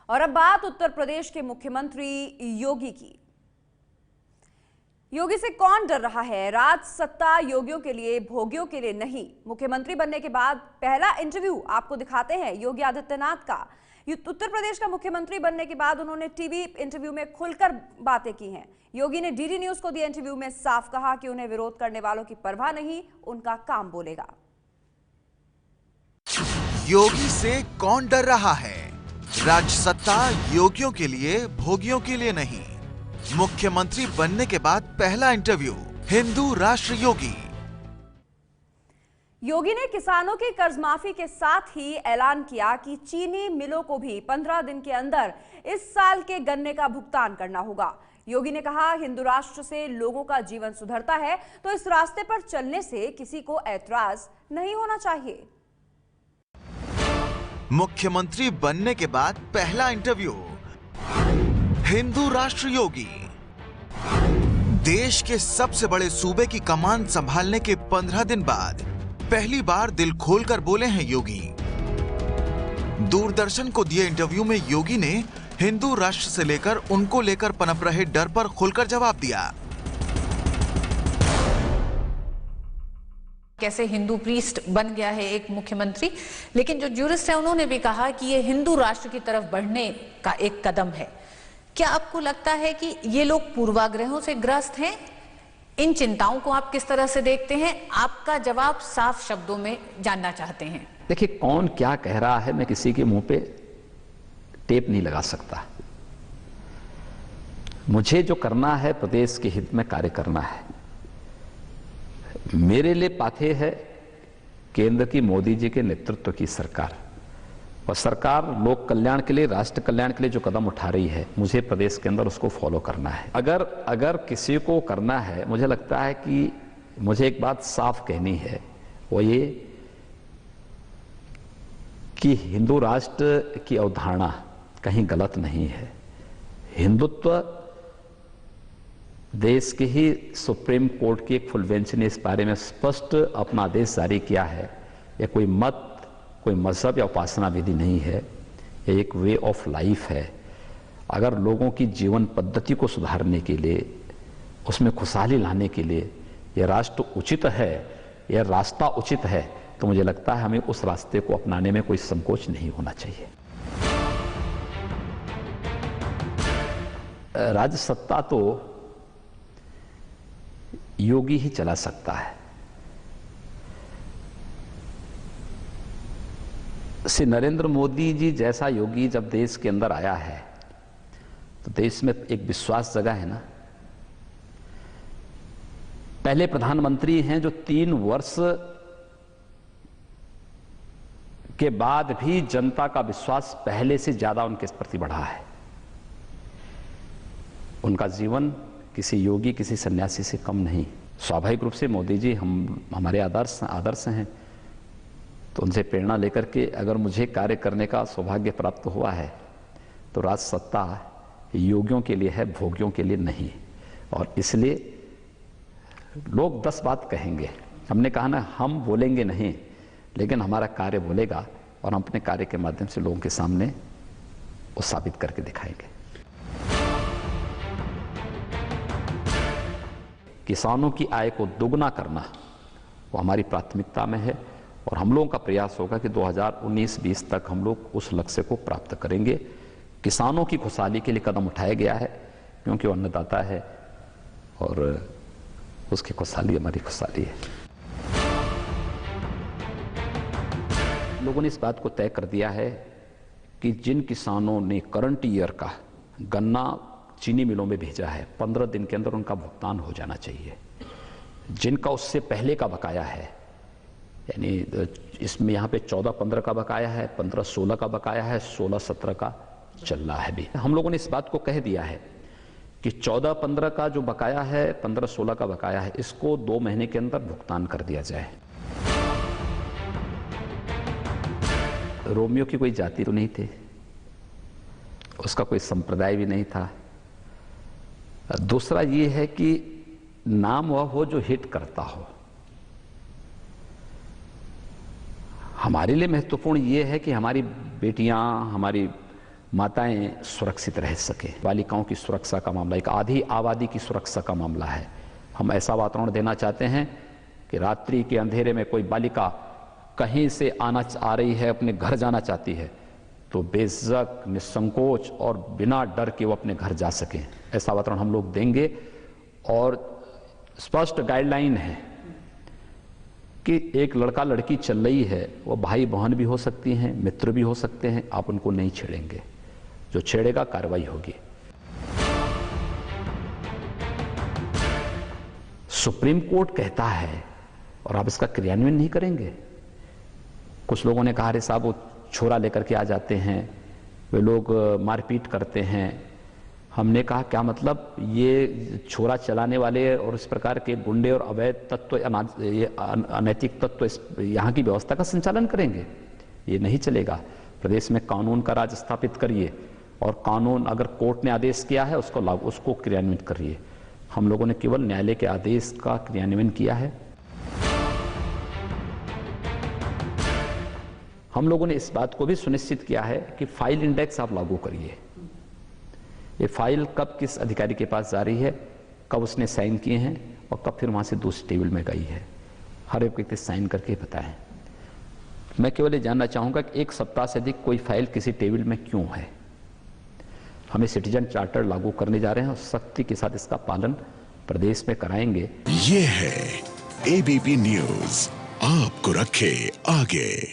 और अब बात उत्तर प्रदेश के मुख्यमंत्री योगी की। योगी से कौन डर रहा है? राज सत्ता योगियों के लिए, भोगियों के लिए नहीं। मुख्यमंत्री बनने के बाद पहला इंटरव्यू आपको दिखाते हैं योगी आदित्यनाथ का। उत्तर प्रदेश का मुख्यमंत्री बनने के बाद उन्होंने टीवी इंटरव्यू में खुलकर बातें की हैं। योगी ने डीडी न्यूज को दिए इंटरव्यू में साफ कहा कि उन्हें विरोध करने वालों की परवाह नहीं, उनका काम बोलेगा। योगी से कौन डर रहा है? राज सत्ता योगियों के लिए, भोगियों के लिए नहीं। मुख्यमंत्री बनने के बाद पहला इंटरव्यू हिंदू राष्ट्र योगी। योगी ने किसानों की कर्ज माफी के साथ ही ऐलान किया कि चीनी मिलों को भी 15 दिन के अंदर इस साल के गन्ने का भुगतान करना होगा। योगी ने कहा, हिंदू राष्ट्र से लोगों का जीवन सुधरता है तो इस रास्ते पर चलने से किसी को ऐतराज नहीं होना चाहिए। मुख्यमंत्री बनने के बाद पहला इंटरव्यू हिंदू राष्ट्र योगी। देश के सबसे बड़े सूबे की कमान संभालने के 15 दिन बाद पहली बार दिल खोलकर बोले हैं योगी। दूरदर्शन को दिए इंटरव्यू में योगी ने हिंदू राष्ट्र से लेकर उनको लेकर पनप रहे डर पर खुलकर जवाब दिया। कैसे हिंदू प्रीस्ट बन गया है एक मुख्यमंत्री, लेकिन जो ज्यूरिस्ट है उन्होंने भी कहा कि ये हिंदू राष्ट्र की तरफ बढ़ने का एक कदम है। क्या आपको लगता है कि ये लोग पूर्वाग्रहों से ग्रस्त हैं? इन चिंताओं को आप किस तरह से देखते हैं? आपका जवाब साफ शब्दों में जानना चाहते हैं। देखिए, कौन क्या कह रहा है मैं किसी के मुंह पे टेप नहीं लगा सकता। मुझे जो करना है प्रदेश के हित में कार्य करना है। मेरे लिए पाथे है केंद्र की मोदी जी के नेतृत्व की सरकार, और सरकार लोक कल्याण के लिए, राष्ट्र कल्याण के लिए जो कदम उठा रही है, मुझे प्रदेश के अंदर उसको फॉलो करना है। अगर किसी को करना है, मुझे लगता है कि मुझे एक बात साफ कहनी है, वो ये कि हिंदू राष्ट्र की अवधारणा कहीं गलत नहीं है। हिंदुत्व देश के ही सुप्रीम कोर्ट की एक फुल बेंच ने इस बारे में स्पष्ट अपना आदेश जारी किया है। यह कोई मत, कोई मजहब या उपासना विधि नहीं है, यह एक वे ऑफ लाइफ है। अगर लोगों की जीवन पद्धति को सुधारने के लिए, उसमें खुशहाली लाने के लिए यह राष्ट्र उचित है, यह रास्ता उचित है, तो मुझे लगता है हमें उस रास्ते को अपनाने में कोई संकोच नहीं होना चाहिए। राज्य सत्ता तो योगी ही चला सकता है। श्री नरेंद्र मोदी जी जैसा योगी जब देश के अंदर आया है तो देश में एक विश्वास जगा है ना। पहले प्रधानमंत्री हैं जो 3 वर्ष के बाद भी जनता का विश्वास पहले से ज्यादा उनके प्रति बढ़ा है। उनका जीवन किसी योगी, किसी सन्यासी से कम नहीं। स्वाभाविक रूप से मोदी जी हमारे आदर्श हैं, तो उनसे प्रेरणा लेकर के अगर मुझे कार्य करने का सौभाग्य प्राप्त हुआ है तो राज सत्ता योगियों के लिए है, भोगियों के लिए नहीं। और इसलिए लोग 10 बात कहेंगे, हमने कहा ना, हम बोलेंगे नहीं, लेकिन हमारा कार्य बोलेगा और हम अपने कार्य के माध्यम से लोगों के सामने वो साबित करके दिखाएंगे। किसानों की आय को दोगुना करना वो हमारी प्राथमिकता में है, और हम लोगों का प्रयास होगा कि 2019-20 तक हम लोग उस लक्ष्य को प्राप्त करेंगे। किसानों की खुशहाली के लिए कदम उठाया गया है, क्योंकि वो अन्नदाता है और उसकी खुशहाली हमारी खुशहाली है। लोगों ने इस बात को तय कर दिया है कि जिन किसानों ने करंट ईयर का गन्ना चीनी मिलों में भेजा है, 15 दिन के अंदर उनका भुगतान हो जाना चाहिए। जिनका उससे पहले का बकाया है, यानी इसमें यहाँ पे 14-15 का बकाया है, 15-16 का बकाया है, 16-17 का चल रहा है भी। हम लोगों ने इस बात को कह दिया है कि 14-15 का जो बकाया है, 15-16 का बकाया है, इसको 2 महीने के अंदर भुगतान कर दिया जाए। रोमियो की कोई जाति तो नहीं थी, उसका कोई संप्रदाय भी नहीं था। दूसरा ये है कि नाम वह हो जो हिट करता हो। हमारे लिए महत्वपूर्ण ये है कि हमारी बेटियां, हमारी माताएं सुरक्षित रह सकें। बालिकाओं की सुरक्षा का मामला, एक आधी आबादी की सुरक्षा का मामला है। हम ऐसा वातावरण देना चाहते हैं कि रात्रि के अंधेरे में कोई बालिका कहीं से आ रही है, अपने घर जाना चाहती है, तो बेझिझक, निसंकोच और बिना डर के वो अपने घर जा सकें। ऐसा वातावरण हम लोग देंगे। और स्पष्ट गाइडलाइन है कि एक लड़का लड़की चल रही है, वो भाई बहन भी हो सकती हैं, मित्र भी हो सकते हैं, आप उनको नहीं छेड़ेंगे। जो छेड़ेगा कार्रवाई होगी। सुप्रीम कोर्ट कहता है और आप इसका क्रियान्वयन नहीं करेंगे। कुछ लोगों ने कहा, अरे साहब वो छोरा लेकर के आ जाते हैं, वे लोग मारपीट करते हैं। हमने कहा क्या मतलब, ये छोरा चलाने वाले और इस प्रकार के गुंडे और अवैध तत्व, अनैतिक तत्व यहाँ की व्यवस्था का संचालन करेंगे? ये नहीं चलेगा। प्रदेश में कानून का राज स्थापित करिए और कानून अगर कोर्ट ने आदेश किया है उसको क्रियान्वित करिए। हम लोगों ने केवल न्यायालय के आदेश का क्रियान्वयन किया है। हम लोगों ने इस बात को भी सुनिश्चित किया है कि फाइल इंडेक्स आप लागू करिए। ये फाइल कब किस अधिकारी के पास जा रही है, कब उसने साइन किए हैं और कब फिर वहां से दूसरी टेबल में गई है, हर एक व्यक्ति साइन करके बताएं। मैं केवल ये जानना चाहूंगा कि एक सप्ताह से अधिक कोई फाइल किसी टेबल में क्यों है। हमें सिटीजन चार्टर लागू करने जा रहे हैं और सख्ती के साथ इसका पालन प्रदेश में कराएंगे। ये है एबीपी न्यूज, आपको रखे आगे।